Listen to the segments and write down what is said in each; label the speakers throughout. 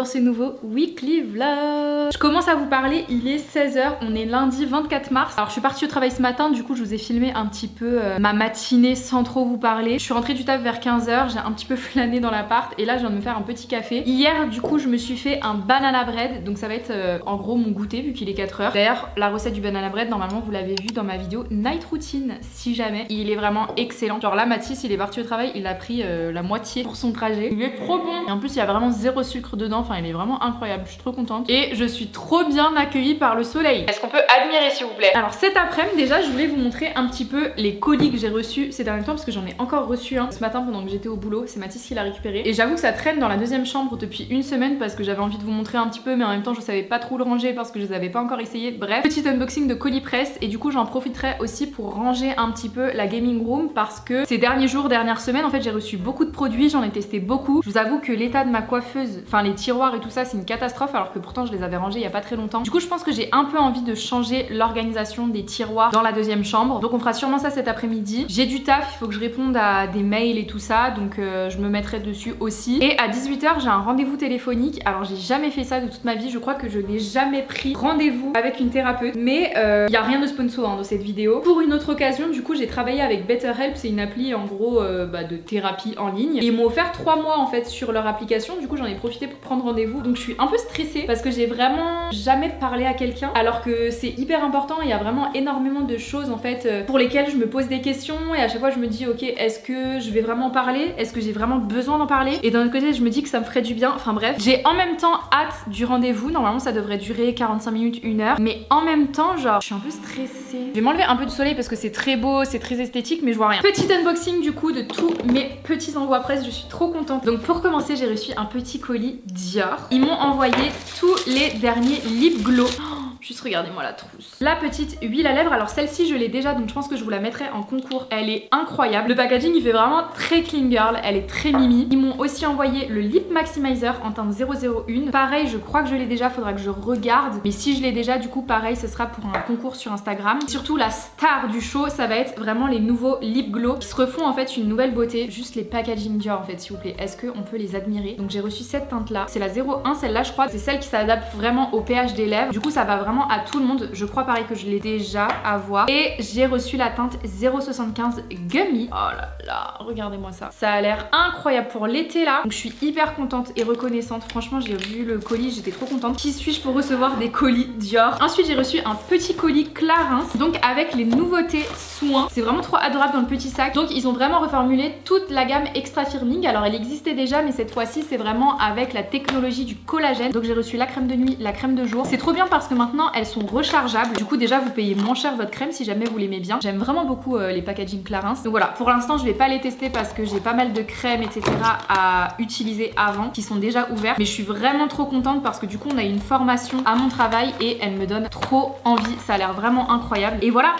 Speaker 1: dans ce nouveau weekly vlog. Je commence à vous parler, il est 16h, on est lundi 24 mars. Alors je suis partie au travail ce matin, du coup je vous ai filmé un petit peu ma matinée sans trop vous parler. Je suis rentrée du taf vers 15h, j'ai un petit peu flâné dans l'appart et là je viens de me faire un petit café. Hier du coup je me suis fait un banana bread, donc ça va être en gros mon goûter vu qu'il est 4h. D'ailleurs la recette du banana bread normalement vous l'avez vu dans ma vidéo night routine si jamais. Il est vraiment excellent. Genre là Mathis il est parti au travail, il a pris la moitié pour son trajet. Il est trop bon. Et en plus il y a vraiment zéro sucre dedans, enfin il est vraiment incroyable, je suis trop contente. Et je suis trop bien accueillie par le soleil. Est-ce qu'on peut admirer s'il vous plaît? Alors cet après-midi déjà je voulais vous montrer un petit peu les colis que j'ai reçus ces derniers temps parce que j'en ai encore reçu un ce matin pendant que j'étais au boulot. C'est Mathis qui l'a récupéré. Et j'avoue que ça traîne dans la deuxième chambre depuis une semaine parce que j'avais envie de vous montrer un petit peu mais en même temps je savais pas trop le ranger parce que je les avais pas encore essayés. Bref, petit unboxing de colis presse et du coup j'en profiterai aussi pour ranger un petit peu la gaming room parce que ces derniers jours, dernières semaines en fait j'ai reçu beaucoup de produits, j'en ai testé beaucoup. Je vous avoue que l'état de ma coiffeuse, enfin les tiroirs et tout ça c'est une catastrophe alors que pourtant je les avais rangés il y a pas très longtemps. Du coup je pense que j'ai un peu envie de changer l'organisation des tiroirs dans la deuxième chambre. Donc on fera sûrement ça cet après-midi. J'ai du taf, il faut que je réponde à des mails et tout ça donc je me mettrai dessus aussi. Et à 18h j'ai un rendez-vous téléphonique. Alors j'ai jamais fait ça de toute ma vie, je crois que je n'ai jamais pris rendez-vous avec une thérapeute mais il y a rien de sponsor dans cette vidéo. Pour une autre occasion du coup j'ai travaillé avec BetterHelp, c'est une appli en gros de thérapie en ligne et ils m'ont offert 3 mois en fait sur leur application. Du coup j'en ai profité pour prendre rendez-vous donc je suis un peu stressée parce que j'ai vraiment jamais parlé à quelqu'un alors que c'est hyper important. Il y a vraiment énormément de choses en fait pour lesquelles je me pose des questions et à chaque fois je me dis ok est-ce que je vais vraiment parler, est-ce que j'ai vraiment besoin d'en parler, et d'un autre côté je me dis que ça me ferait du bien. Enfin bref, j'ai en même temps hâte du rendez-vous. Normalement ça devrait durer 45 minutes, 1 heure, mais en même temps genre je suis un peu stressée. Je vais m'enlever un peu de soleil parce que c'est très beau, c'est très esthétique mais je vois rien. Petit unboxing du coup de tous mes petits envois presse, je suis trop contente. Donc pour commencer j'ai reçu un petit colis Dior. Ils m'ont envoyé tous les derniers lip glow. Juste regardez-moi la trousse. La petite huile à lèvres, alors celle-ci je l'ai déjà donc je pense que je vous la mettrai en concours. Elle est incroyable. Le packaging il fait vraiment très clean girl, elle est très mimi. Ils m'ont aussi envoyé le lip maximizer en teinte 001. Pareil je crois que je l'ai déjà, faudra que je regarde. Mais si je l'ai déjà du coup pareil ce sera pour un concours sur Instagram. Et surtout la star du show ça va être vraiment les nouveaux lip glow qui se refont en fait une nouvelle beauté. Juste les packaging Dior en fait s'il vous plaît. Est-ce qu'on peut les admirer? Donc j'ai reçu cette teinte là. C'est la 01 celle-là je crois. C'est celle qui s'adapte vraiment au pH des lèvres. Du coup ça va vraiment à tout le monde. Je crois pareil que je l'ai déjà à voir. Et j'ai reçu la teinte 075 Gummy. Oh là là, regardez-moi ça. Ça a l'air incroyable pour l'été là. Donc je suis hyper contente et reconnaissante. Franchement j'ai vu le colis, j'étais trop contente. Qui suis-je pour recevoir des colis Dior? Ensuite j'ai reçu un petit colis Clarins. Donc avec les nouveautés soins. C'est vraiment trop adorable dans le petit sac. Donc ils ont vraiment reformulé toute la gamme extra firming. Alors elle existait déjà mais cette fois-ci c'est vraiment avec la technologie du collagène. Donc j'ai reçu la crème de nuit, la crème de jour. C'est trop bien parce que maintenant elles sont rechargeables. Du coup déjà vous payez moins cher votre crème si jamais vous l'aimez bien. J'aime vraiment beaucoup les packaging Clarins. Donc voilà, pour l'instant je vais pas les tester parce que j'ai pas mal de crèmes etc à utiliser avant qui sont déjà ouvertes. Mais je suis vraiment trop contente parce que du coup on a une formation à mon travail et elle me donne trop envie. Ça a l'air vraiment incroyable. Et voilà.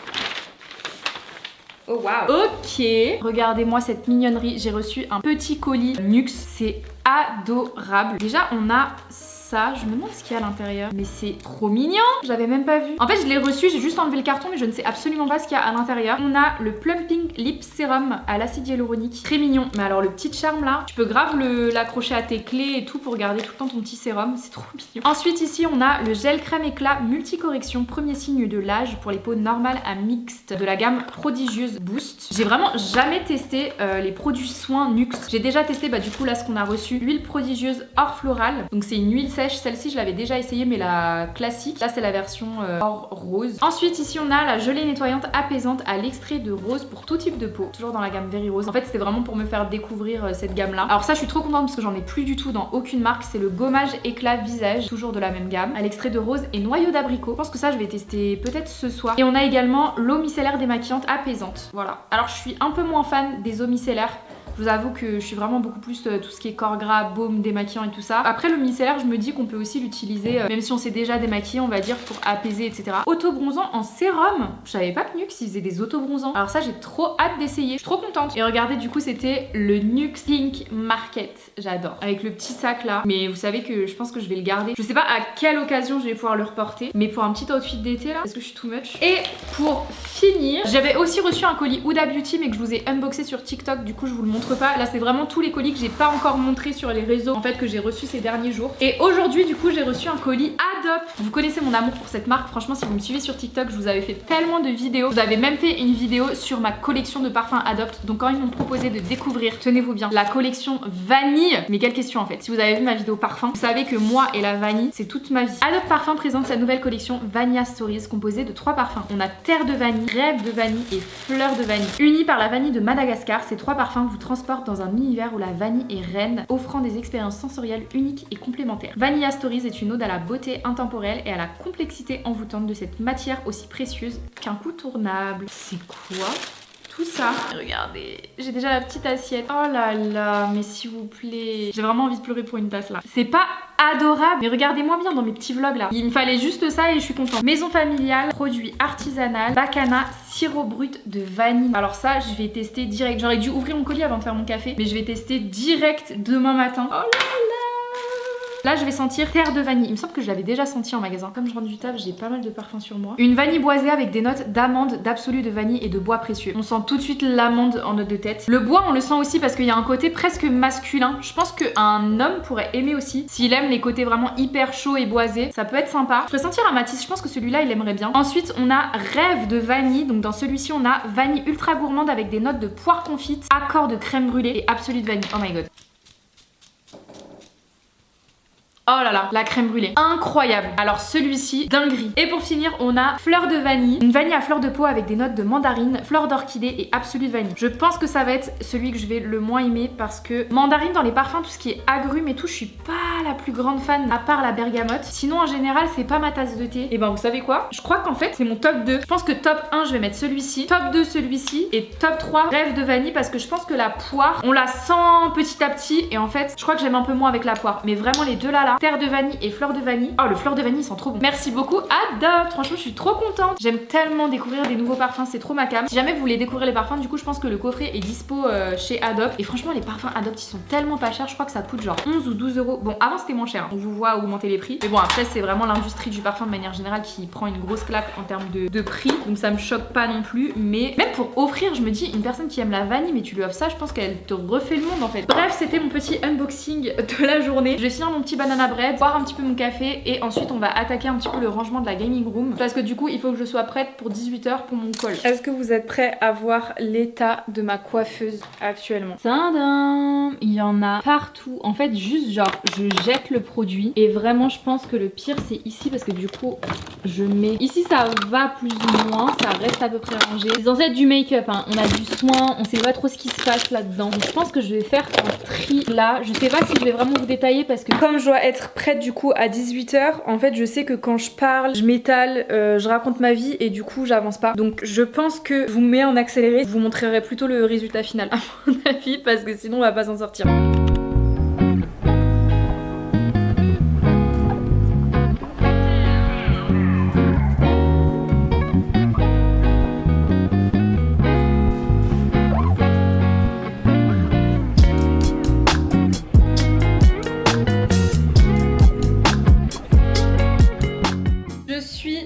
Speaker 1: Oh wow. Ok, regardez-moi cette mignonnerie. J'ai reçu un petit colis Nuxe. C'est adorable. Déjà on a ça, je me demande ce qu'il y a à l'intérieur. Mais c'est trop mignon, j'avais même pas vu. En fait je l'ai reçu, j'ai juste enlevé le carton mais je ne sais absolument pas ce qu'il y a à l'intérieur. On a le Plumping Lip Serum à l'acide hyaluronique. Très mignon. Mais alors le petit charme là, tu peux grave l'accrocher à tes clés et tout pour garder tout le temps ton petit sérum. C'est trop mignon. Ensuite ici on a le gel crème éclat multicorrection, premier signe de l'âge pour les peaux normales à mixtes de la gamme Prodigieuse Boost. J'ai vraiment jamais testé les produits soins Nuxe. J'ai déjà testé du coup là ce qu'on a reçu, l'huile prodigieuse Or Floral. Donc c'est une huile sèche, celle-ci je l'avais déjà essayée mais la classique. Là c'est la version Or Rose. Ensuite ici on a la gelée nettoyante apaisante à l'extrait de rose pour tout type de peau. Toujours dans la gamme Very Rose. En fait c'était vraiment pour me faire découvrir cette gamme là. Alors ça je suis trop contente parce que j'en ai plus du tout dans aucune marque. C'est le gommage éclat visage, toujours de la même gamme, à l'extrait de rose et noyau d'abricot. Je pense que ça je vais tester peut-être ce soir. Et on a également l'eau micellaire démaquillante apaisante. Voilà. Alors je suis un peu moins fan des eaux micellaires. Je vous avoue que je suis vraiment beaucoup plus tout ce qui est corps gras, baume, démaquillant et tout ça. Après le micellaire je me dis qu'on peut aussi l'utiliser même si on s'est déjà démaquillé on va dire pour apaiser etc. Auto-bronzant en sérum. Je savais pas que Nuxe ils faisaient des auto-bronzants. Alors ça j'ai trop hâte d'essayer. Je suis trop contente. Et regardez du coup c'était le Nuxe Pink Market. J'adore. Avec le petit sac là. Mais vous savez que je pense que je vais le garder. Je sais pas à quelle occasion je vais pouvoir le reporter. Mais pour un petit outfit d'été là. Est-ce que je suis too much? Et pour finir, j'avais aussi reçu un colis Huda Beauty mais que je vous ai unboxé sur TikTok. Du coup je vous le montre montre pas. Là c'est vraiment tous les colis que j'ai pas encore montré sur les réseaux en fait que j'ai reçus ces derniers jours. Et aujourd'hui du coup j'ai reçu un colis Adopt. Vous connaissez mon amour pour cette marque. Franchement si vous me suivez sur TikTok, je vous avais fait tellement de vidéos. Vous avez même fait une vidéo sur ma collection de parfums Adopt. Donc quand ils m'ont proposé de découvrir, tenez-vous bien, la collection vanille. Mais quelle question en fait. Si vous avez vu ma vidéo parfum, vous savez que moi et la vanille, c'est toute ma vie. Adopt Parfum présente sa nouvelle collection Vanilla Stories composée de 3 parfums. On a Terre de vanille, Rêve de vanille et Fleur de vanille. Unis par la vanille de Madagascar, ces 3 parfums vous transportent dans un univers où la vanille est reine, offrant des expériences sensorielles uniques et complémentaires. Vanilla Stories est une ode à la beauté intemporelle et à la complexité envoûtante de cette matière aussi précieuse qu'incontournable. C'est quoi tout ça? Regardez, j'ai déjà la petite assiette. Oh là là, mais s'il vous plaît. J'ai vraiment envie de pleurer pour une tasse là. C'est pas adorable, mais regardez-moi bien dans mes petits vlogs là. Il me fallait juste ça et je suis contente. Maison familiale, produit artisanal, bacana, sirop brut de vanille. Alors ça, je vais tester direct. J'aurais dû ouvrir mon colis avant de faire mon café, mais je vais tester direct demain matin. Oh là là. Là, je vais sentir Terre de vanille. Il me semble que je l'avais déjà senti en magasin. Comme je rentre du taf, j'ai pas mal de parfums sur moi. Une vanille boisée avec des notes d'amande, d'absolu de vanille et de bois précieux. On sent tout de suite l'amande en note de tête. Le bois, on le sent aussi parce qu'il y a un côté presque masculin. Je pense qu'un homme pourrait aimer aussi. S'il aime les côtés vraiment hyper chauds et boisés, ça peut être sympa. Je peux sentir un Matisse. Je pense que celui-là, il aimerait bien. Ensuite, on a Rêve de vanille. Donc dans celui-ci, on a vanille ultra gourmande avec des notes de poire confite, accord de crème brûlée et absolu de vanille. Oh my god. Oh là là, la crème brûlée, incroyable. Alors celui-ci, dinguerie. Et pour finir, on a Fleur de vanille, une vanille à fleur de peau avec des notes de mandarine, fleur d'orchidée et absolu de vanille. Je pense que ça va être celui que je vais le moins aimer parce que mandarine dans les parfums, tout ce qui est agrumes et tout, je suis pas la plus grande fan à part la bergamote. Sinon en général, c'est pas ma tasse de thé. Et ben vous savez quoi? Je crois qu'en fait, c'est mon top 2. Je pense que top 1, je vais mettre celui-ci, top 2 celui-ci et top 3 Rêve de vanille parce que je pense que la poire, on la sent petit à petit et en fait, je crois que j'aime un peu moins avec la poire. Mais vraiment les deux là, Terre de vanille et Fleur de vanille. Oh, le Fleur de vanille, il sent trop bon. Merci beaucoup, Adopt. Franchement, je suis trop contente. J'aime tellement découvrir des nouveaux parfums, c'est trop ma cam. Si jamais vous voulez découvrir les parfums, du coup, je pense que le coffret est dispo chez Adopt. Et franchement, les parfums Adopt, ils sont tellement pas chers. Je crois que ça coûte genre 11 ou 12 euros. Bon, avant, c'était moins cher. On vous voit augmenter les prix. Mais bon, après, c'est vraiment l'industrie du parfum de manière générale qui prend une grosse claque en termes de prix. Donc, ça me choque pas non plus. Mais même pour offrir, je me dis, une personne qui aime la vanille, mais tu lui offres ça, je pense qu'elle te refait le monde en fait. Bref, c'était mon petit unboxing de la journée. Je vais finir mon petit banana bread, boire un petit peu mon café et ensuite on va attaquer un petit peu le rangement de la gaming room parce que du coup il faut que je sois prête pour 18 h pour mon call. Est-ce que vous êtes prêts à voir l'état de ma coiffeuse actuellement? Tadam! Il y en a partout. En fait juste genre je jette le produit et vraiment je pense que le pire c'est ici parce que du coup je mets... Ici ça va plus ou moins, ça reste à peu près rangé. C'est censé être du make-up hein. On a du soin, on sait pas trop ce qui se passe là-dedans. Donc je pense que je vais faire un tri là. Je sais pas si je vais vraiment vous détailler parce que comme je dois être prête du coup à 18 h, en fait je sais que quand je parle, je m'étale, je raconte ma vie et du coup j'avance pas. Donc je pense que je vous mets en accéléré, je vous montrerai plutôt le résultat final à mon avis parce que sinon on va pas s'en sortir.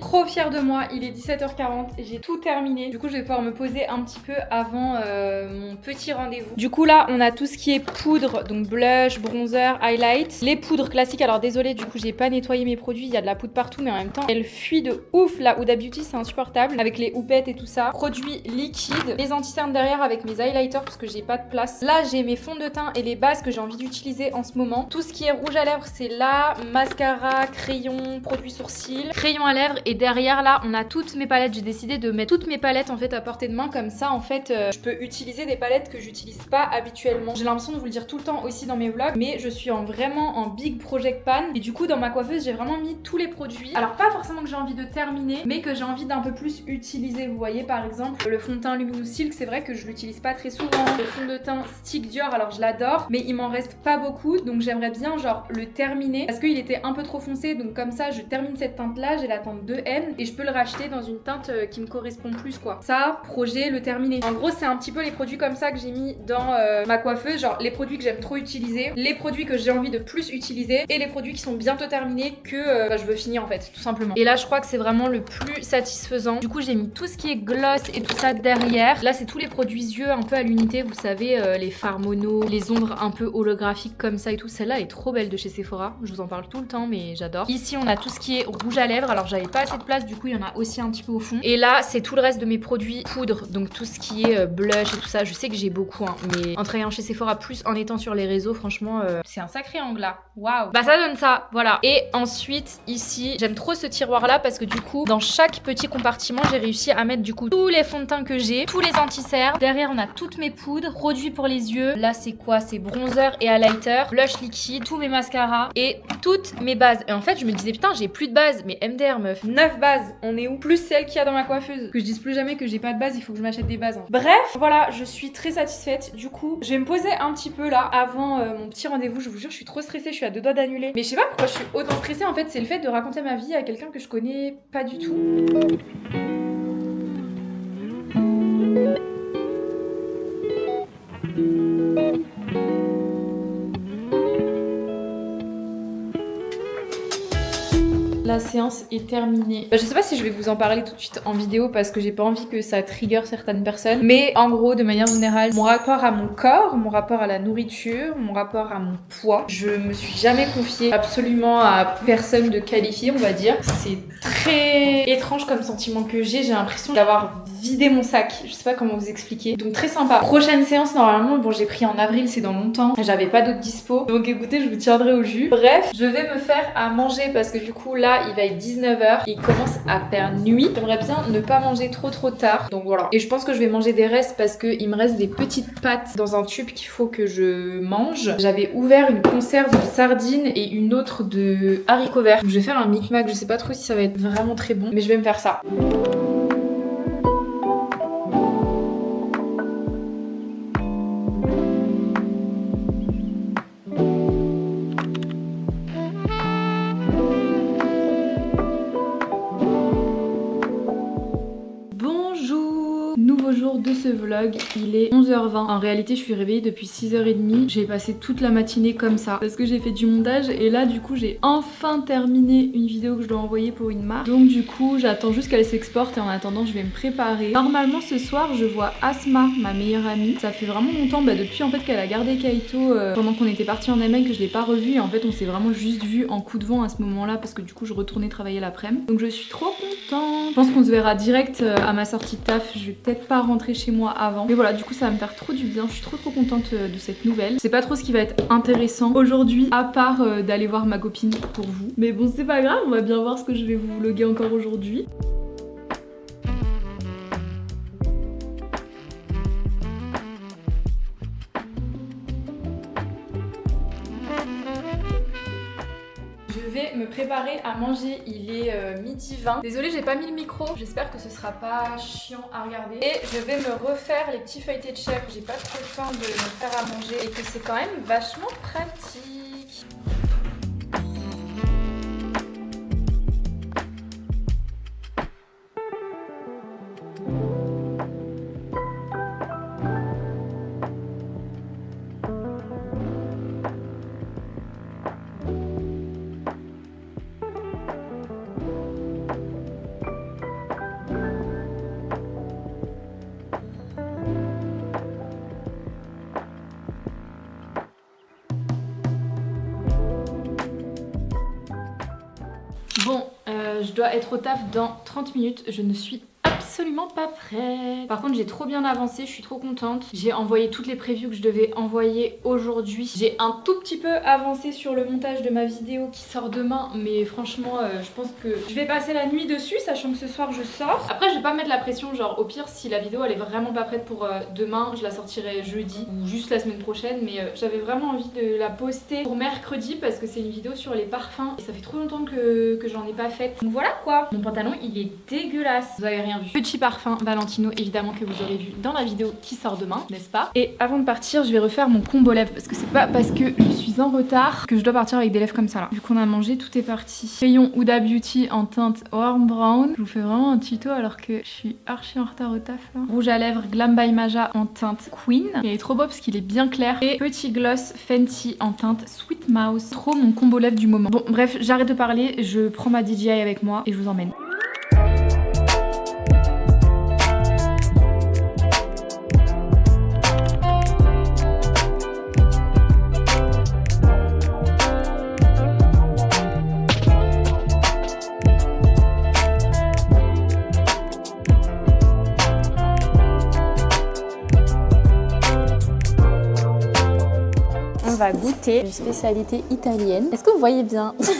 Speaker 1: Trop fière de moi, il est 17 h 40 et j'ai tout terminé. Du coup je vais pouvoir me poser un petit peu avant mon petit rendez-vous. Du coup là on a tout ce qui est poudre, donc blush, bronzer, highlight. Les poudres classiques, alors désolée du coup j'ai pas nettoyé mes produits, il y a de la poudre partout mais en même temps elle fuit de ouf. La Huda Beauty c'est insupportable avec les houpettes et tout ça. Produits liquides, les anti-cernes derrière avec mes highlighters parce que j'ai pas de place. Là j'ai mes fonds de teint et les bases que j'ai envie d'utiliser en ce moment. Tout ce qui est rouge à lèvres c'est là, mascara, crayon, produits sourcils, crayon à lèvres et derrière là on a toutes mes palettes. J'ai décidé de mettre toutes mes palettes en fait à portée de main comme ça en fait je peux utiliser des palettes que j'utilise pas habituellement. J'ai l'impression de vous le dire tout le temps aussi dans mes vlogs mais je suis vraiment en big project pan et du coup dans ma coiffeuse j'ai vraiment mis tous les produits. Alors pas forcément que j'ai envie de terminer mais que j'ai envie d'un peu plus utiliser. Vous voyez par exemple le fond de teint Luminous Silk, c'est vrai que je l'utilise pas très souvent. Le fond de teint Stick Dior, alors je l'adore mais il m'en reste pas beaucoup donc j'aimerais bien genre le terminer parce qu'il était un peu trop foncé donc comme ça je termine cette teinte là, j'ai la teinte 2N et je peux le racheter dans une teinte qui me correspond plus quoi. Ça, projet le terminer. En gros c'est un petit peu les produits comme ça que j'ai mis dans ma coiffeuse, genre les produits que j'aime trop utiliser, les produits que j'ai envie de plus utiliser et les produits qui sont bientôt terminés que je veux finir en fait, tout simplement. Et là je crois que c'est vraiment le plus satisfaisant. Du coup j'ai mis tout ce qui est gloss et tout ça derrière. Là c'est tous les produits yeux un peu à l'unité, vous savez, les fards mono, les ombres un peu holographiques comme ça et tout. Celle-là est trop belle de chez Sephora, je vous en parle tout le temps mais j'adore. Ici on a tout ce qui est rouge à lèvres, alors j'avais pas assez de place, du coup il y en a aussi un petit peu au fond. Et là c'est tout le reste de mes produits poudre, donc tout ce qui est blush et tout ça. Je sais que j'ai beaucoup hein, mais en travaillant chez Sephora plus en étant sur les réseaux, franchement c'est un sacré angle là. Waouh. Bah ça donne ça, voilà. Et ensuite ici j'aime trop ce tiroir là parce que du coup dans chaque petit compartiment j'ai réussi à mettre du coup tous les fonds de teint que j'ai, tous les anti-cernes. Derrière on a toutes mes poudres, produits pour les yeux. Là c'est quoi? C'est bronzer et highlighter, blush liquide, tous mes mascaras et toutes mes bases. Et en fait je me disais putain j'ai plus de bases, mais MDR meuf, 9 bases, on est où? Plus celle qu'il y a dans ma coiffeuse. Que je dise plus jamais que j'ai pas de base, il faut que je m'achète des bases hein. Bref, voilà, je suis très satisfaite. Du coup je vais me poser un petit peu là avant mon petit rendez-vous. Je vous jure je suis trop stressée, je suis à 2 doigts d'annuler. Mais je sais pas pourquoi je suis autant stressée en fait, c'est le fait de raconter ma vie à quelqu'un que je connais pas du tout. La séance est terminée. Je sais pas si je vais vous en parler tout de suite en vidéo parce que j'ai pas envie que ça trigger certaines personnes. Mais en gros, de manière générale, mon rapport à mon corps, mon rapport à la nourriture, mon rapport à mon poids, je me suis jamais confiée absolument à personne de qualifié, on va dire. C'est très étrange comme sentiment que j'ai l'impression d'avoir vidé mon sac. Je sais pas comment vous expliquer. Donc très sympa. Prochaine séance normalement, bon j'ai pris en avril, c'est dans longtemps. J'avais pas d'autres dispo. Donc écoutez, je vous tiendrai au jus. Bref, je vais me faire à manger parce que du coup là, il va être 19h. Il commence à faire nuit. J'aimerais bien ne pas manger trop tard. Donc voilà. Et je pense que je vais manger des restes parce qu'il me reste des petites pâtes dans un tube qu'il faut que je mange. J'avais ouvert une conserve de sardines et une autre de haricots verts. Donc je vais faire un micmac. Je sais pas trop si ça va être vraiment très bon, mais je vais me faire ça. Nouveau jour de ce vlog, il est 11h20. En réalité je suis réveillée depuis 6h30. J'ai passé toute la matinée comme ça parce que j'ai fait du montage et là du coup j'ai enfin terminé une vidéo que je dois envoyer pour une marque. Donc du coup j'attends juste qu'elle s'exporte et en attendant je vais me préparer. Normalement ce soir je vois Asma, ma meilleure amie. Ça fait vraiment longtemps, depuis en fait qu'elle a gardé Kaito pendant qu'on était partis en Allemagne, que je l'ai pas revu et en fait on s'est vraiment juste vu en coup de vent à ce moment là parce que du coup je retournais travailler l'après-midi. Donc je suis trop contente. Je pense qu'on se verra direct à ma sortie de taf. Je vais peut-être pas rentrer chez moi avant. Mais voilà, du coup ça va me faire trop du bien. Je suis trop contente de cette nouvelle. Je sais pas trop ce qui va être intéressant aujourd'hui à part d'aller voir ma copine pour vous. Mais bon c'est pas grave, on va bien voir ce que je vais vous vlogger encore aujourd'hui. Je vais me préparer à manger, il est 12h20. Désolée j'ai pas mis le micro, j'espère que ce sera pas chiant à regarder. Et je vais me refaire les petits feuilletés de chèvre, j'ai pas trop le temps de me faire à manger et que c'est quand même vachement pratique. Bon, je dois être au taf dans 30 minutes, je ne suis absolument pas prête. Par contre j'ai trop bien avancé, je suis trop contente. J'ai envoyé toutes les previews que je devais envoyer aujourd'hui. J'ai un tout petit peu avancé sur le montage de ma vidéo qui sort demain, mais franchement je pense que je vais passer la nuit dessus, sachant que ce soir je sors. Après je vais pas mettre la pression, genre au pire si la vidéo elle est vraiment pas prête pour demain, je la sortirai jeudi ou juste la semaine prochaine, mais j'avais vraiment envie de la poster pour mercredi parce que c'est une vidéo sur les parfums et ça fait trop longtemps que j'en ai pas fait. Donc voilà quoi. Mon pantalon il est dégueulasse, vous avez rien vu. petit parfum Valentino, évidemment, que vous aurez vu dans la vidéo qui sort demain, n'est-ce pas? Et avant de partir, je vais refaire mon combo lèvres parce que c'est pas parce que je suis en retard que je dois partir avec des lèvres comme ça là. Vu qu'on a mangé, tout est parti. Rayon Huda Beauty en teinte warm brown. Je vous fais vraiment un tuto alors que je suis archi en retard au taf là. Rouge à lèvres Glam by Maja en teinte Queen. Il est trop beau parce qu'il est bien clair. Et petit gloss Fenty en teinte Sweet Mouse. Trop mon combo lèvres du moment. Bon bref, j'arrête de parler, je prends ma DJI avec moi et je vous emmène. On va goûter une spécialité italienne. Est-ce que vous voyez bien?
Speaker 2: Ça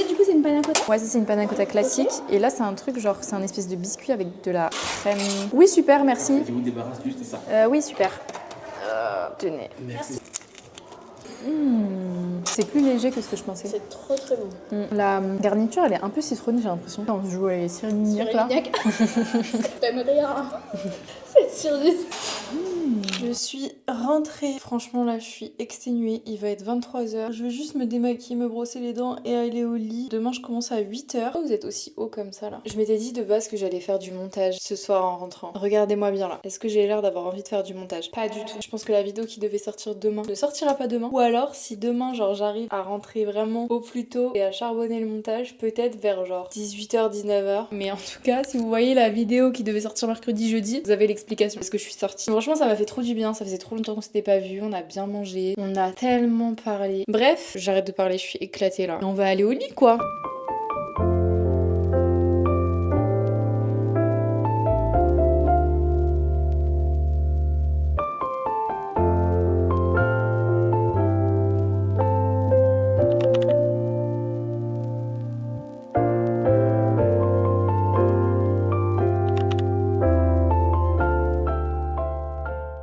Speaker 2: du coup c'est une panna cotta?
Speaker 1: Ouais, ça c'est une panna cotta classique. Et là c'est un truc genre, c'est un espèce de biscuit avec de la crème. Oui super, merci.
Speaker 3: Je vous débarrasse juste de ça.
Speaker 1: Oui super. Tenez.
Speaker 3: Merci.
Speaker 1: C'est plus léger que ce que je pensais.
Speaker 2: C'est trop très bon.
Speaker 1: La garniture elle est un peu citronnée j'ai l'impression. On joue à les Cyril là.
Speaker 2: T'aimes rien. Cette surdite.
Speaker 4: Je suis rentrée. Franchement, là, je suis exténuée. Il va être 23h. Je vais juste me démaquiller, me brosser les dents et aller au lit. Demain, je commence à 8h. Pourquoi vous êtes aussi haut comme ça, là? Je m'étais dit de base que j'allais faire du montage ce soir en rentrant. Regardez-moi bien, là. Est-ce que j'ai l'air d'avoir envie de faire du montage? Pas du tout. Je pense que la vidéo qui devait sortir demain ne sortira pas demain. Ou alors, si demain, genre, j'arrive à rentrer vraiment au plus tôt et à charbonner le montage, peut-être vers genre 18h, 19h. Mais en tout cas, si vous voyez la vidéo qui devait sortir mercredi, jeudi, vous avez l'explication parce que je suis sortie. Franchement, ça m'a fait trop du bien. Ça faisait trop longtemps qu'on s'était pas vu. On a bien mangé. On a tellement parlé. Bref, j'arrête de parler. Je suis éclatée là. Et on va aller au lit, quoi.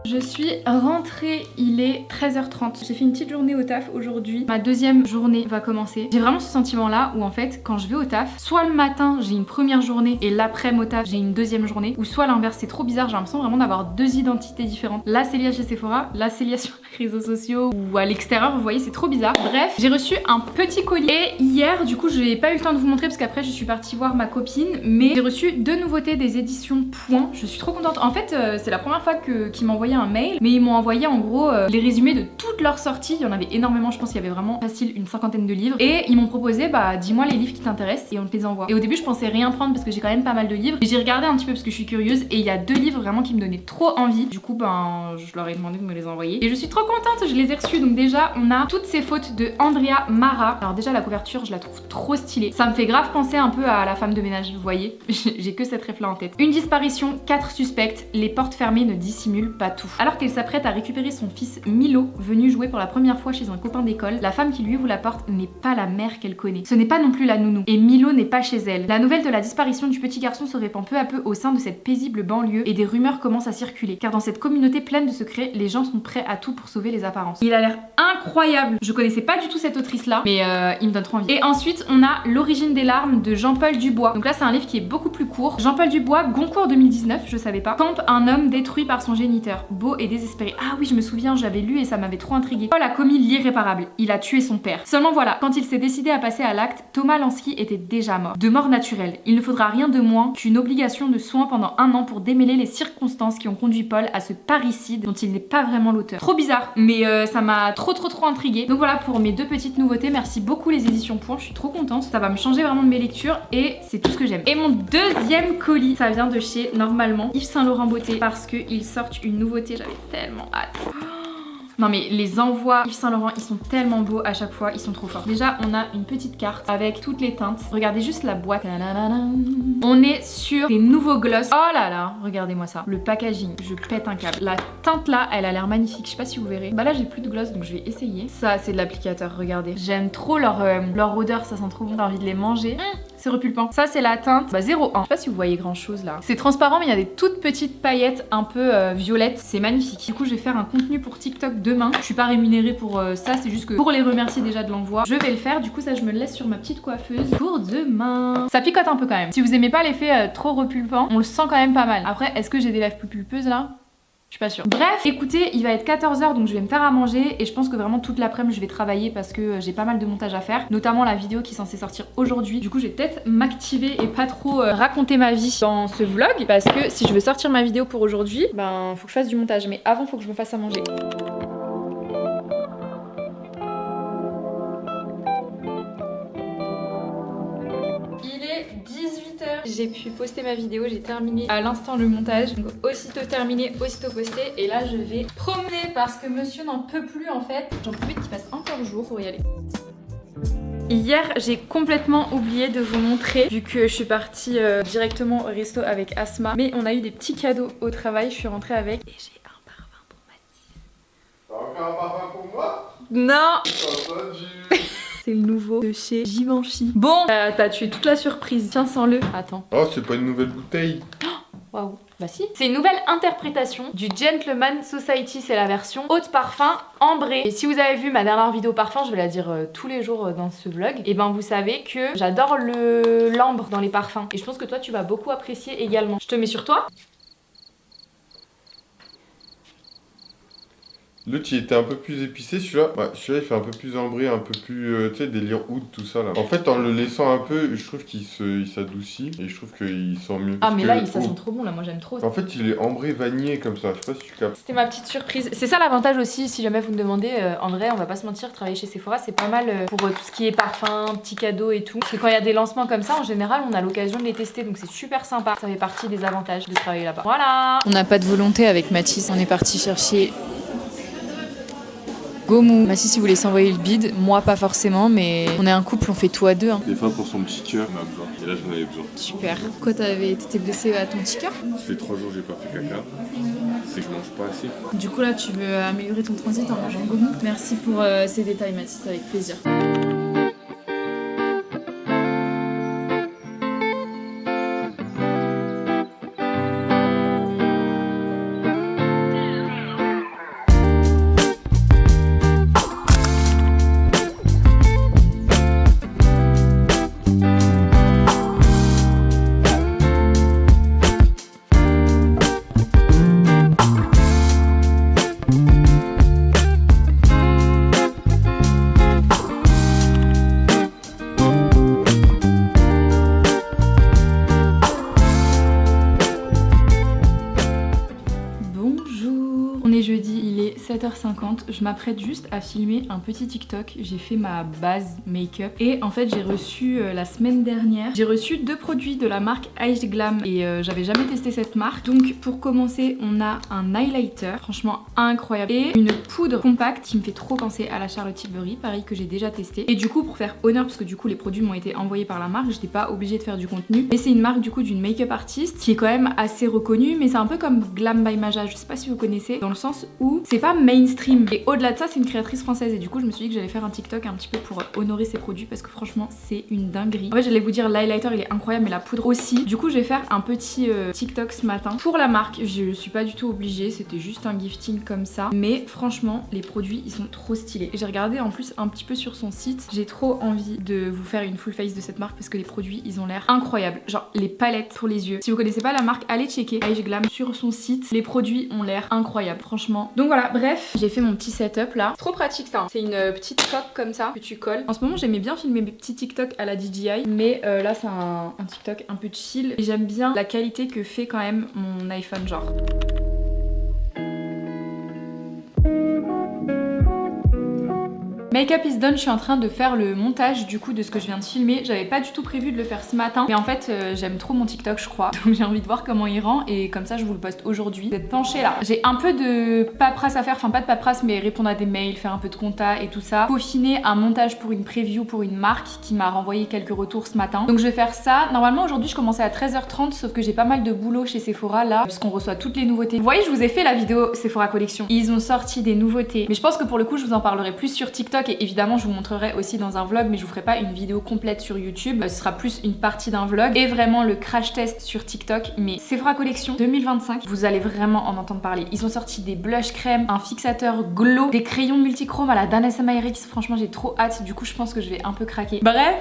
Speaker 1: Je suis rentrée, il est 13h30. J'ai fait une petite journée au taf aujourd'hui. Ma deuxième journée va commencer. J'ai vraiment ce sentiment là où en fait quand je vais au taf, soit le matin j'ai une première journée et l'après-midi au taf j'ai une deuxième journée, ou soit l'inverse. C'est trop bizarre, j'ai l'impression vraiment d'avoir deux identités différentes. Là c'est lié chez Sephora, là c'est lié sur les réseaux sociaux ou à l'extérieur, vous voyez c'est trop bizarre. Bref, j'ai reçu un petit colis et hier du coup j'ai pas eu le temps de vous montrer parce qu'après je suis partie voir ma copine, mais j'ai reçu deux nouveautés des éditions Point. Je suis trop contente. En fait c'est la première fois qu'ils m'envoyaient un mail, mais ils m'ont envoyé en gros les résumés de toutes leurs sorties. Il y en avait énormément, je pense qu'il y avait vraiment facile une cinquantaine de livres, et ils m'ont proposé bah dis-moi les livres qui t'intéressent et on te les envoie. Et au début je pensais rien prendre parce que j'ai quand même pas mal de livres, et j'ai regardé un petit peu parce que je suis curieuse et il y a deux livres vraiment qui me donnaient trop envie. Du coup ben je leur ai demandé de me les envoyer et je suis trop contente, je les ai reçus. Donc déjà on a Toutes ces fautes de Andrea Mara. Alors déjà la couverture je la trouve trop stylée, ça me fait grave penser un peu à La femme de ménage, vous voyez. J'ai que cette réflexion en tête. Une disparition, 4 suspects, les portes fermées ne dissimulent pas tout. Alors qu'elle s'apprête à récupérer son fils Milo, venu jouer pour la première fois chez un copain d'école, la femme qui lui ouvre la porte n'est pas la mère qu'elle connaît. Ce n'est pas non plus la nounou. Et Milo n'est pas chez elle. La nouvelle de la disparition du petit garçon se répand peu à peu au sein de cette paisible banlieue et des rumeurs commencent à circuler. Car dans cette communauté pleine de secrets, les gens sont prêts à tout pour sauver les apparences. Il a l'air incroyable. Je connaissais pas du tout cette autrice là, mais il me donne trop envie. Et ensuite, on a L'origine des larmes de Jean-Paul Dubois. Donc là, c'est un livre qui est beaucoup plus court. Jean-Paul Dubois, Goncourt 2019, je savais pas, campe un homme détruit par son géniteur, beau et désespéré. Ah oui, je me souviens, j'avais lu et ça m'avait trop intrigué. Paul a commis l'irréparable. Il a tué son père. Seulement voilà, quand il s'est décidé à passer à l'acte, Thomas Lansky était déjà mort. De mort naturelle. Il ne faudra rien de moins qu'une obligation de soins pendant 1 an pour démêler les circonstances qui ont conduit Paul à ce parricide dont il n'est pas vraiment l'auteur. Trop bizarre, mais ça m'a trop intriguée. Donc voilà pour mes deux petites nouveautés. Merci beaucoup les éditions Point, je suis trop contente. Ça va me changer vraiment de mes lectures et c'est tout ce que j'aime. Et mon deuxième colis, ça vient de chez Normalement Yves Saint Laurent Beauté parce qu'ils sortent une nouveauté. J'avais tellement hâte. Non mais les envois Yves Saint Laurent, ils sont tellement beaux à chaque fois, ils sont trop forts. Déjà on a une petite carte avec toutes les teintes. Regardez juste la boîte. On est sur des nouveaux gloss. Oh là là, regardez-moi ça. Le packaging, je pète un câble. La teinte là, elle a l'air magnifique, je sais pas si vous verrez. Bah là j'ai plus de gloss donc je vais essayer. Ça c'est de l'applicateur, regardez. J'aime trop leur odeur, ça sent trop bon, j'ai envie de les manger. c'est repulpant. Ça c'est la teinte 01. Je sais pas si vous voyez grand chose là. C'est transparent mais il y a des toutes petites paillettes un peu violettes. C'est magnifique. Du coup je vais faire un contenu pour TikTok demain. Je suis pas rémunérée pour ça, c'est juste que pour les remercier déjà de l'envoi, je vais le faire. Du coup ça je me le laisse sur ma petite coiffeuse pour demain. Ça picote un peu quand même. Si vous aimez pas l'effet trop repulpant, on le sent quand même pas mal. Après est-ce que j'ai des lèvres plus pulpeuses là? Je suis pas sûre. Bref, écoutez, il va être 14h donc je vais me faire à manger et je pense que vraiment toute l'après-midi je vais travailler parce que j'ai pas mal de montage à faire, notamment la vidéo qui est censée sortir aujourd'hui. Du coup, je vais peut-être m'activer et pas trop raconter ma vie dans ce vlog parce que si je veux sortir ma vidéo pour aujourd'hui, ben faut que je fasse du montage. Mais avant, faut que je me fasse à manger. J'ai pu poster ma vidéo, j'ai terminé à l'instant le montage. Donc aussitôt terminé, aussitôt posté. Et là je vais promener parce que monsieur n'en peut plus en fait. J'en profite qu'il fasse encore jour pour y aller. Hier j'ai complètement oublié de vous montrer vu que je suis partie directement au resto avec Asma. Mais on a eu des petits cadeaux au travail, je suis rentrée avec. Et j'ai un parfum pour Mathis.
Speaker 3: T'as encore un parfum pour moi?
Speaker 1: Non.
Speaker 3: C'est
Speaker 1: le nouveau de chez Givenchy. Bon, t'as tué toute la surprise. Tiens, sens-le. Attends.
Speaker 3: Oh, c'est pas une nouvelle bouteille.
Speaker 1: Waouh. Bah si. C'est une nouvelle interprétation du Gentleman Society. C'est la version eau de parfum ambrée. Et si vous avez vu ma dernière vidéo parfum, je vais la dire tous les jours dans ce vlog. Et ben vous savez que j'adore l'ambre dans les parfums. Et je pense que toi tu vas beaucoup apprécier également. Je te mets sur toi.
Speaker 3: L'autre il était un peu plus épicé, celui-là. Ouais, celui-là il fait un peu plus ambré, un peu plus, tu sais, délire oud, tout ça là. En fait, en le laissant un peu, je trouve qu'il s'adoucit et je trouve qu'il sent mieux.
Speaker 1: Ah, mais là, ça sent trop bon, là, moi j'aime trop.
Speaker 3: En fait, il est ambré vanillé comme ça, je sais pas si tu captes.
Speaker 1: C'était ma petite surprise. C'est ça l'avantage aussi, si jamais vous me demandez, en vrai, on va pas se mentir, travailler chez Sephora, c'est pas mal pour tout ce qui est parfum, petits cadeaux et tout. Parce que quand il y a des lancements comme ça, en général, on a l'occasion de les tester, donc c'est super sympa. Ça fait partie des avantages de travailler là-bas. Voilà. On n'a pas de volonté avec Mathis, on est parti chercher Gomu. Mathis il voulait s'envoyer le bide, moi pas forcément, mais on est un couple, on fait tout à deux. Hein.
Speaker 3: Des fois pour son petit cœur, on a besoin. Et là j'en avais besoin.
Speaker 1: Super. Pourquoi t'étais blessé à ton petit cœur?
Speaker 3: Ça fait 3 jours que j'ai pas fait caca. C'est que je mange pas assez.
Speaker 1: Du coup là tu veux améliorer ton transit en mangeant Gomu. Merci pour ces détails Mathis, avec plaisir. Jeudi, il est 7h50, je m'apprête juste à filmer un petit TikTok. J'ai fait ma base make-up et en fait j'ai reçu la semaine dernière, j'ai reçu 2 produits de la marque Ice Glam et j'avais jamais testé cette marque. Donc pour commencer, on a un highlighter, franchement incroyable, et une poudre compacte qui me fait trop penser à la Charlotte Tilbury, pareil que j'ai déjà testé. Et du coup pour faire honneur, parce que du coup les produits m'ont été envoyés par la marque, j'étais pas obligée de faire du contenu. Et c'est une marque du coup d'une make-up artiste qui est quand même assez reconnue, mais c'est un peu comme Glam by Maja, je sais pas si vous connaissez, dans le sens où c'est pas mainstream. Et au-delà de ça, c'est une créatrice française et du coup je me suis dit que j'allais faire un TikTok un petit peu pour honorer ses produits parce que franchement c'est une dinguerie. En fait j'allais vous dire l'highlighter il est incroyable mais la poudre aussi. Du coup je vais faire un petit TikTok ce matin pour la marque. Je suis pas du tout obligée, c'était juste un gifting comme ça. Mais franchement les produits ils sont trop stylés. J'ai regardé en plus un petit peu sur son site. J'ai trop envie de vous faire une full face de cette marque parce que les produits ils ont l'air incroyables. Genre les palettes pour les yeux. Si vous connaissez pas la marque, allez checker Ice Glam sur son site. Les produits ont l'air incroyables franchement. Donc voilà, bref, j'ai fait mon petit setup là. Trop pratique ça, hein. C'est une petite coque comme ça que tu colles. En ce moment j'aimais bien filmer mes petits TikTok à la DJI, mais là c'est un TikTok un peu chill et j'aime bien la qualité que fait quand même mon iPhone genre. Make-up is done, je suis en train de faire le montage du coup de ce que je viens de filmer. J'avais pas du tout prévu de le faire ce matin, mais en fait j'aime trop mon TikTok je crois. Donc j'ai envie de voir comment il rend et comme ça je vous le poste aujourd'hui. Vous êtes penchés là. J'ai un peu de paperasse à faire, enfin pas de paperasse mais répondre à des mails, faire un peu de compta et tout ça. Peaufiner un montage pour une preview pour une marque qui m'a renvoyé quelques retours ce matin. Donc je vais faire ça. Normalement aujourd'hui je commençais à 13h30 sauf que j'ai pas mal de boulot chez Sephora là parce qu'on reçoit toutes les nouveautés. Vous voyez je vous ai fait la vidéo Sephora Collection. Ils ont sorti des nouveautés. Mais je pense que pour le coup je vous en parlerai plus sur TikTok TikTok et évidemment je vous montrerai aussi dans un vlog, mais je vous ferai pas une vidéo complète sur YouTube, ce sera plus une partie d'un vlog et vraiment le crash test sur TikTok. Mais Sephora Collection 2025, vous allez vraiment en entendre parler. Ils ont sorti des blush crème, un fixateur glow, des crayons multichrome à la Danessa Myrix. Franchement j'ai trop hâte, du coup je pense que je vais un peu craquer. Bref,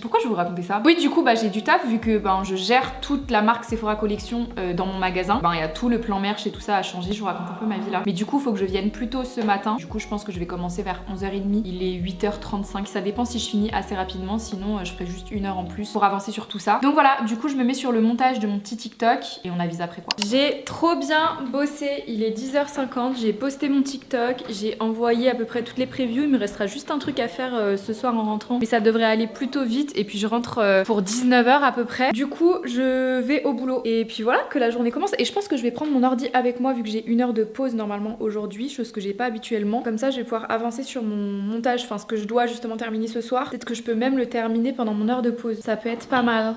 Speaker 1: pourquoi je vais vous raconter ça? Oui, du coup j'ai du taf vu que je gère toute la marque Sephora Collection dans mon magasin. Il y a tout le plan merch et tout ça à changer, je vous raconte un peu ma vie là. Mais du coup faut que je vienne plus tôt ce matin. Du coup je pense que je vais commencer vers 11h30. Il est 8h35, ça dépend si je finis assez rapidement, sinon je ferai juste 1 heure en plus pour avancer sur tout ça. Donc voilà, du coup je me mets sur le montage de mon petit TikTok et on avise après quoi. J'ai trop bien bossé, il est 10h50, j'ai posté mon TikTok, j'ai envoyé à peu près toutes les previews, il me restera juste un truc à faire ce soir en rentrant, mais ça devrait aller plutôt vite et puis je rentre pour 19h à peu près. Du coup je vais au boulot et puis voilà que la journée commence et je pense que je vais prendre mon ordi avec moi vu que j'ai 1 heure de pause normalement aujourd'hui, chose que j'ai pas habituellement. Comme ça je vais pouvoir avancer sur mon montage, enfin ce que je dois justement terminer ce soir. Peut-être que je peux même le terminer pendant mon heure de pause, ça peut être pas mal.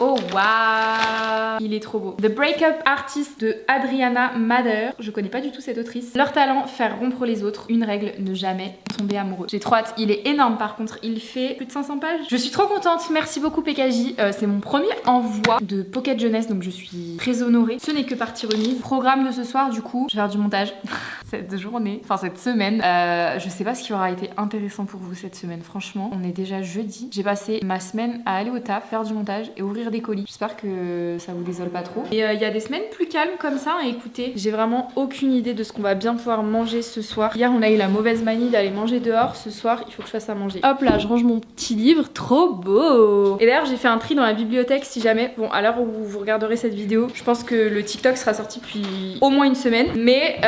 Speaker 1: Oh waouh, il est trop beau. The Breakup Artist de Adriana Mader. Je connais pas du tout cette autrice. Leur talent, faire rompre les autres. Une règle, ne jamais tomber amoureux. J'ai trop hâte. Il est énorme par contre. Il fait plus de 500 pages. Je suis trop contente. Merci beaucoup PKJ. C'est mon premier envoi de Pocket Jeunesse, donc je suis très honorée. Ce n'est que partie remise. Programme de ce soir du coup. Je vais faire du montage cette journée, enfin cette semaine. Je sais pas ce qui aura été intéressant pour vous cette semaine. Franchement, on est déjà jeudi. J'ai passé ma semaine à aller au taf, faire du montage et ouvrir des colis. J'espère que ça vous désole pas trop. Et il y a des semaines plus calmes comme ça. Et écoutez, j'ai vraiment aucune idée de ce qu'on va bien pouvoir manger ce soir. Hier, on a eu la mauvaise manie d'aller manger dehors. Ce soir, il faut que je fasse à manger. Hop là, je range mon petit livre. Trop beau! Et d'ailleurs, j'ai fait un tri dans la bibliothèque si jamais. Bon, à l'heure où vous regarderez cette vidéo, je pense que le TikTok sera sorti depuis au moins une semaine. Mais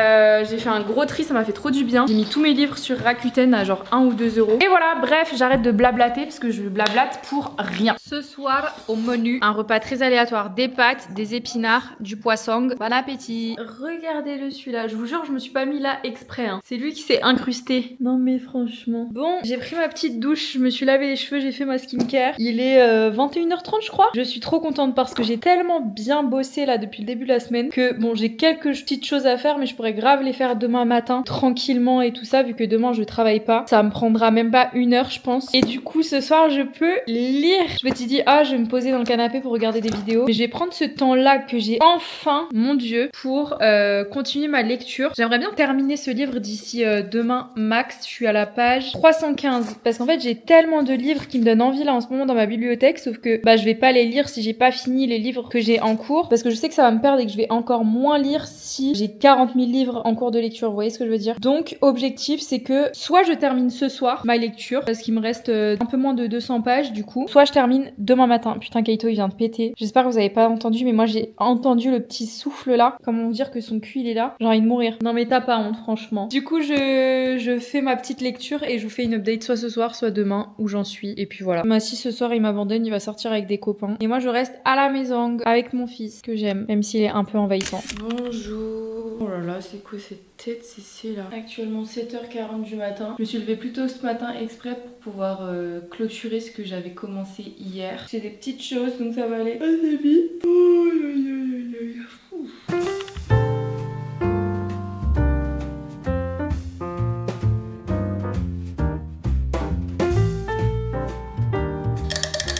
Speaker 1: j'ai fait un gros tri, ça m'a fait trop du bien. J'ai mis tous mes livres sur Rakuten à genre 1 ou 2 euros. Et voilà, bref, j'arrête de blablater parce que je blablate pour rien. Ce soir, au menu, un repas très aléatoire, des pâtes, des épinards, du poisson. Bon appétit. Regardez-le celui-là, je vous jure, je me suis pas mis là exprès. Hein. C'est lui qui s'est incrusté. Non mais franchement. Bon, j'ai pris ma petite douche, je me suis lavé les cheveux, j'ai fait ma skincare. Il est 21h30 je crois. Je suis trop contente parce que j'ai tellement bien bossé là depuis le début de la semaine que bon, j'ai quelques petites choses à faire mais je pourrais grave les faire demain matin tranquillement et tout ça vu que demain je travaille pas. Ça me prendra même pas 1 heure je pense. Et du coup ce soir je peux lire. Je me suis dit je vais me poser dans le canapé pour regarder des vidéos. Mais je vais prendre ce temps-là que j'ai enfin, mon dieu, pour continuer ma lecture. J'aimerais bien terminer ce livre d'ici demain max. Je suis à la page 315 parce qu'en fait j'ai tellement de livres qui me donnent envie là en ce moment dans ma bibliothèque, sauf que je vais pas les lire si j'ai pas fini les livres que j'ai en cours parce que je sais que ça va me perdre et que je vais encore moins lire si j'ai 40 000 livres en cours de lecture. Vous voyez ce que je veux dire? Donc objectif c'est que soit je termine ce soir ma lecture parce qu'il me reste un peu moins de 200 pages du coup, soit je termine demain matin. Putain, Kaito il vient de péter. J'espère que vous avez pas entendu, mais moi j'ai entendu le petit souffle là. Comment dire que son cul il est là? J'ai envie de mourir. Non mais t'as pas honte franchement. Du coup je fais ma petite lecture et je vous fais une update soit ce soir soit demain où j'en suis. Et puis voilà. Si ce soir il m'abandonne, il va sortir avec des copains. Et moi je reste à la maison avec mon fils que j'aime, même s'il est un peu envahissant. Bonjour. Oh là là, c'est quoi cette tête c'est là? Actuellement 7h40 du matin. Je me suis levée plus tôt ce matin exprès pour pouvoir clôturer ce que j'avais commencé hier. C'est des petites choses donc ça va aller assez vite.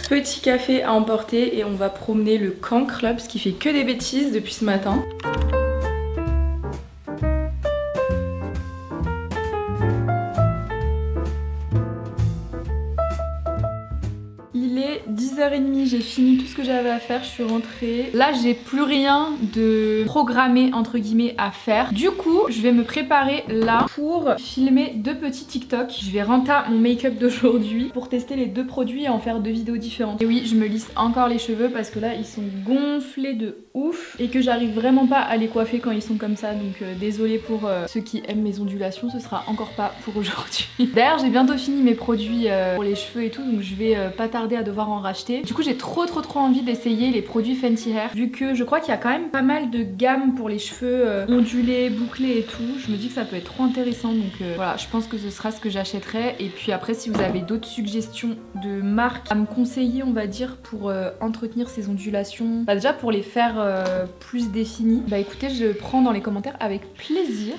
Speaker 1: Petit café à emporter et on va promener le cancre là parce qu'il fait que des bêtises depuis ce matin. Il est 10h30, j'ai fini tout ce que j'avais à faire, je suis rentrée. Là, j'ai plus rien de programmé entre guillemets à faire. Du coup, je vais me préparer là pour filmer 2 petits TikTok. Je vais renta mon make-up d'aujourd'hui pour tester les 2 produits et en faire 2 vidéos différentes. Et oui, je me lisse encore les cheveux parce que là, ils sont gonflés de ouf et que j'arrive vraiment pas à les coiffer quand ils sont comme ça. Donc désolée pour ceux qui aiment mes ondulations, ce sera encore pas pour aujourd'hui. D'ailleurs, j'ai bientôt fini mes produits pour les cheveux et tout, donc je vais pas tarder à devoir en racheter. Du coup j'ai trop envie d'essayer les produits Fenty Hair, vu que je crois qu'il y a quand même pas mal de gammes pour les cheveux ondulés, bouclés et tout. Je me dis que ça peut être trop intéressant, donc voilà, je pense que ce sera ce que j'achèterai. Et puis après, si vous avez d'autres suggestions de marques à me conseiller, on va dire, pour entretenir ces ondulations, bah déjà pour les faire plus définies, bah écoutez, je prends dans les commentaires avec plaisir.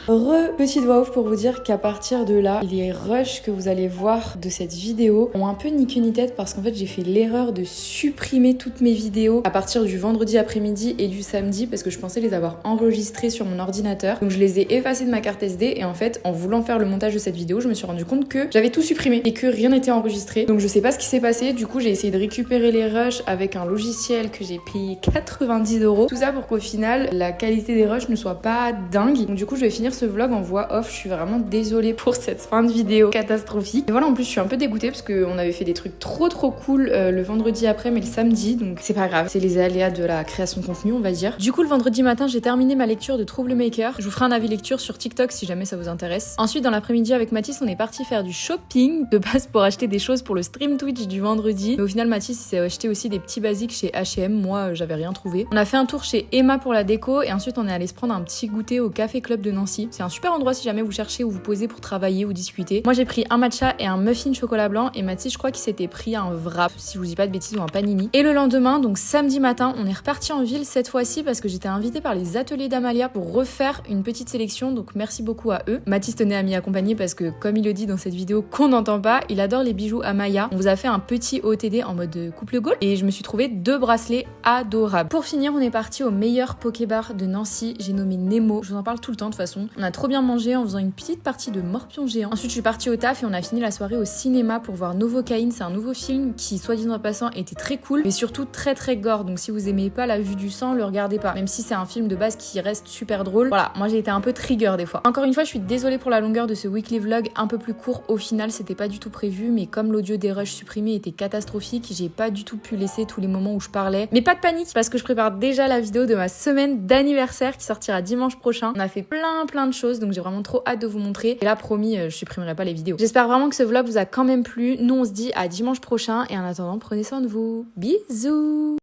Speaker 4: Petite voix off pour vous dire qu'à partir de là, les rushs que vous allez voir de cette vidéo ont un peu ni queue ni tête, parce qu'en fait j'ai fait l'erreur de supprimer toutes mes vidéos à partir du vendredi après-midi et du samedi, parce que je pensais les avoir enregistrées sur mon ordinateur. Donc je les ai effacées de ma carte SD, et en fait en voulant faire le montage de cette vidéo, je me suis rendu compte que j'avais tout supprimé et que rien n'était enregistré. Donc je sais pas ce qui s'est passé. Du coup j'ai essayé de récupérer les rushs avec un logiciel que j'ai payé 90 €. Tout ça pour qu'au final la qualité des rushs ne soit pas dingue. Donc du coup je vais finir ce vlog en voix off. Je suis vraiment désolée pour cette fin de vidéo catastrophique. Et voilà, en plus je suis un peu dégoûtée parce qu'on avait fait des trucs trop cool le vendredi après, mais le samedi, donc c'est pas grave, c'est les aléas de la création de contenu, on va dire. Du coup le vendredi matin j'ai terminé ma lecture de Troublemaker. Je vous ferai un avis lecture sur TikTok si jamais ça vous intéresse. Ensuite dans l'après-midi avec Mathis on est parti faire du shopping de base pour acheter des choses pour le stream Twitch du vendredi, mais au final Mathis s'est acheté aussi des petits basiques chez H&M. Moi j'avais rien trouvé. On a fait un tour chez Emma pour la déco, et ensuite on est allé se prendre un petit goûter au Café Club de Nancy. C'est un super endroit si jamais vous cherchez où vous posez pour travailler ou discuter. Moi j'ai pris un matcha et un muffin chocolat blanc, et Mathis je crois qu'il s'était pris un wrap, si je vous dis pas de bêtises, ou un panini. Et le lendemain, donc samedi matin, on est reparti en ville cette fois-ci parce que j'étais invitée par les ateliers d'Amalia pour refaire une petite sélection, donc merci beaucoup à eux. Mathis tenait à m'y accompagner parce que, comme il le dit dans cette vidéo qu'on n'entend pas, il adore les bijoux Amaya. On vous a fait un petit OTD en mode couple gold et je me suis trouvé 2 bracelets adorables. Pour finir, on est parti au meilleur pokébar de Nancy, j'ai nommé Nemo. Je vous en parle tout le temps de toute façon. On a trop bien mangé en faisant une petite partie de morpion géant. Ensuite, je suis partie au taf et on a fini la soirée au cinéma pour voir Novocaine. C'est un nouveau film qui, soit disant en passant, était très cool, mais surtout très gore. Donc si vous aimez pas la vue du sang, le regardez pas. Même si c'est un film de base qui reste super drôle. Voilà, moi j'ai été un peu trigger des fois. Encore une fois, je suis désolée pour la longueur de ce weekly vlog un peu plus court. Au final, c'était pas du tout prévu, mais comme l'audio des rushs supprimés était catastrophique, j'ai pas du tout pu laisser tous les moments où je parlais. Mais pas de panique, parce que je prépare déjà la vidéo de ma semaine d'anniversaire qui sortira dimanche prochain. On a fait plein de choses, donc j'ai vraiment trop hâte de vous montrer. Et là, promis, je supprimerai pas les vidéos. J'espère vraiment que ce vlog vous a quand même plu. Nous, on se dit à dimanche prochain, et en attendant, prenez soin de vous. Bisous!